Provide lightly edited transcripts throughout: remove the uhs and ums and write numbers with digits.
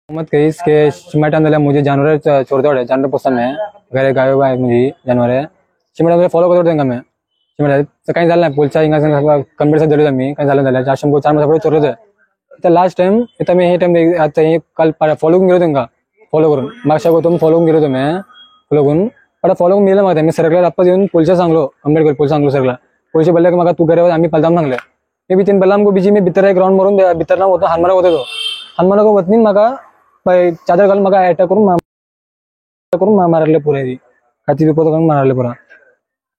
मत कहीस के शिमटा अंदर मुझे जानवर छोड़ते होते जानवर पसंद है घरे गाय गाय मुझे जानवर है शिमटा अंदर फॉलो करते होते मैं शिमटा तर काही झालं नाही पुलचा इंगा कंप्लीट से दिले मी काही झालं 4 महिने चोरले होते लास्ट टाइम इथं मी हे टाइम आता हे काल फॉलो करून गेलो त्यांना फॉलो करून मागच्या गोष्ट फॉलो करून गेलो होतो मी फॉलो करून पण फॉलो करून गेलं मग मी सरकला वापस येऊन पुलचा सांगलो कंप्लीट कर पुल सांगलो सरकला पुलचे बोलले की मग तू घरे आम्ही पलदाम सांगले मी बितीन बल्लाम को बीजी में बितर एक ग्राउंड मारून बितरना होतो हनुमाना होते तो हनुमाना को वतनी मगा चादर घालून मग अटॅक करून मारले पुरे खाती विपद करून मारले पुरा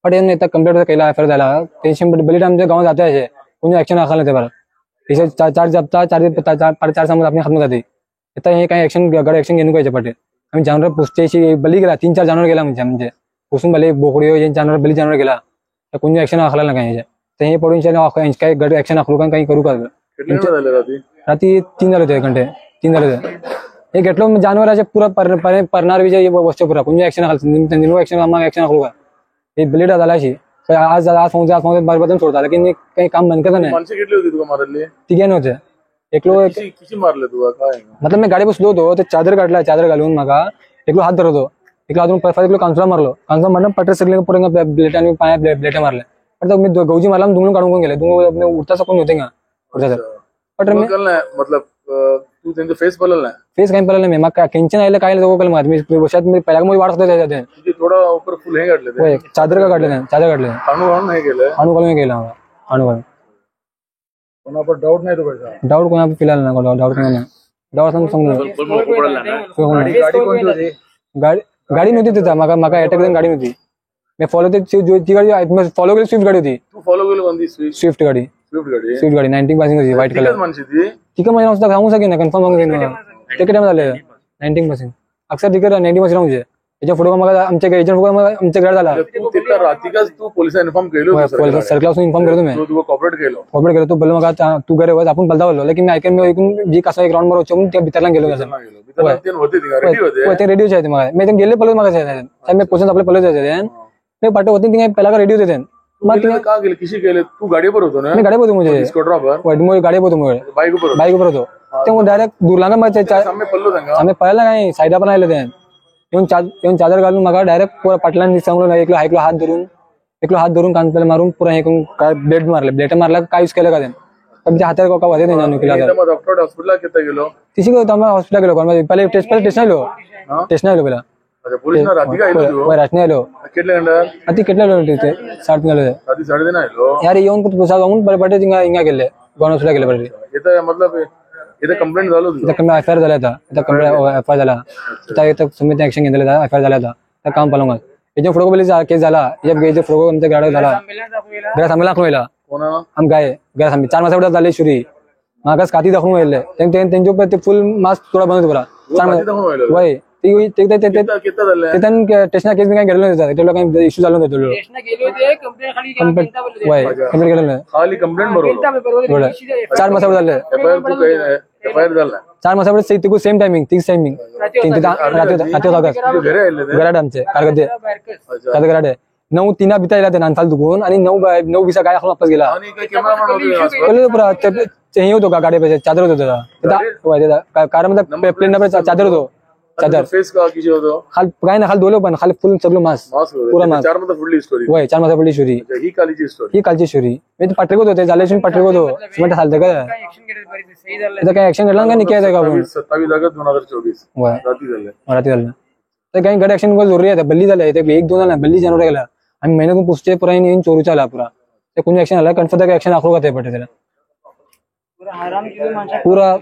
पण यांनी कंप्लीट केला एफआयआर झाला टेन्शन बलीट आमच्या गावात जाते असे कोणी ऍक्शन दाखल नाही बरं चार जप्ता चार समज आपण खत्म जाते आता हे काही ऍक्शन गड ऍक्शन घेऊन पाहिजे पटे आम्ही जानवर पुसतेशी बली गेला 3-4 जानवर गेला म्हणजे पुसून भले बोकडी जानवर बली जानवर गेला तर कोणी ऍक्शन दाखला ना काही तर हे पडून काही गड ऍक्शन दाखवू का काही करू का रात्री 3 झाले होते घंटे 3 झाले होते हे घेतलं जानवराचे पुरा परणार विजय वस्तू पुरा कोणी ऍक्शन ऍक्शन दाखवू का हे ब्लेड झाला अशी आज बरबदन सोडता लेकिन काही काम बंद करता नाही तिघे नव्हते एकलो मतलब मी गाडी बसलो होतो ते चादर काढला चादर घालून मगा एकलो हात धरतो एकलो अजून एकलो कांसला मारलो कांसला मारलं पटर सगळे पुरे ब्लेटाने पाया ब्लेटा मारले पण मी गौजी मारला दुंगळून काढून गेले दुंगळ उठता कोण होते का पटर मी मतलब तू त्यांचं फेस बदलला नाही फेस काही पडलं नाही मग टेन्शन आलं काय मी वर्षात मी पहिल्या मध्ये वाढत होते थोडा ऊपर फुल हे काढले चादर का काढले चादर काढले अणू नाही केलं अणुकाल गेला अणुकाल कोणावर डाऊट नाही तो पैसा डाऊट कोणा फिलहाल ना डाऊट कोणा डाऊट सांगू गाडी नव्हती तिथं मका अटॅक गाडी नव्हती मी फॉलो ती गाडी फॉलो केली स्विफ्ट गाडी होती तू फॉलो केली कोणती स्विफ्ट गाडी 19 पासिंग होती व्हाईट कलर तिकट माझ्या नुसतं सांगू शकेन ना कन्फर्म तिकीट टाइम झाले 19 पासिंग अक्सर तिकीट 90 पासिंग म्हणजे त्याच्या फोटो मग आमच्या एजंट आमच्या गाडी झाला रात्रीकाच तू पोलिसांना इन्फॉर्म केलो सर्कल इन्फॉर्म करतो मी तू कॉपरेट केलो तो बोल मग तू घरे होत आपण बलदा बोललो लेकिन मी ऐकून जी कसं ग्राउंड वर होऊन त्या भितरला गेलो ते रेडिओ आहे मग मी गेले पहिले मग मी पोचून आपले पहिले जायचे मी पाठ होते ती पहिला रेडिओ देते मग का गेले किशी गेले तू गाडीवर होतो ना मी गाडी होतो म्हणजे गाडी होतो बाईक वर होतो ते मग डायरेक्ट दूरलांगा मग आम्ही पहिला नाही साईडला पण आले ते येऊन चादर घालून मग डायरेक्ट पाटलांनी सांगलो एकलो हात धरून कानपेला मारून पुरा हे काय ब्लेड मारला काय यूज केलं का त्यांच्या हातात का वाजे हॉस्पिटल गेलो तिशी हॉस्पिटल गेलो पहिले टेस्ट आलो पहिला राशने आलो ती केटल्या होते 3:30 यार येऊन पटे इंगा गेले गणेशला गेले पटे मतलब कंप्लेंट झालो एफआयआर झाला एफआयआर झाला समिती ऍक्शन घेतलं एफआयआर झाला त्या काम पालवंग याच्या फोटो पहिले केस झाला याच्या फोटो आमच्या गाड्या झाला घरा थांबला दाखवला आम गाय घरा थांबी 4 मासा झाले शुरी मागास काती दाखवून व्हायला त्यांच्या ऊपर ते फुल मास्क थोडा बनवतो बरा 4 महिने वय टेस्टना केस मी काही गेलो नाही तेवढा काही इश्यू झाला नव्हतं खाली कंप्लेंट बरोबर 4 मासा झाले 4 मासा सेम टायमिंग 30 टायमिंग गराड आमचे कारगदे गराड 9 बिता ते नानफाल दुखून आणि 9 बिसा गाय वापस गेला हे होतो का गाडी पाहिजे चादर होतो कार मध्ये प्लेन चादर होतो चादर फेस का किती होतो काय ना खाली दोलो पण खाली फुल सगळं मास पुरा मास 4 मध्ये फुडली स्टोरी वय 4 मध्ये फुडली स्टोरी ही कालची स्टोरी मी पटरिक होते झाल्याशी पटरिक होतो म्हणता चालतं का काय ऍक्शन घेतला का निघायचं का आपण 27 ऑगस्ट 2024 रात्री झालं तर काही गड ऍक्शन जरुरी आहे बल्ली झाले 1-2 झाला बल्ली जानवर गेला आम्ही महिन्यातून पुसते पुरा येऊन चोरूचा आला पुरा ते कोणी ऍक्शन आला कन्फर्म ऍक्शन दाखवू का ते पटे त्याला पुरा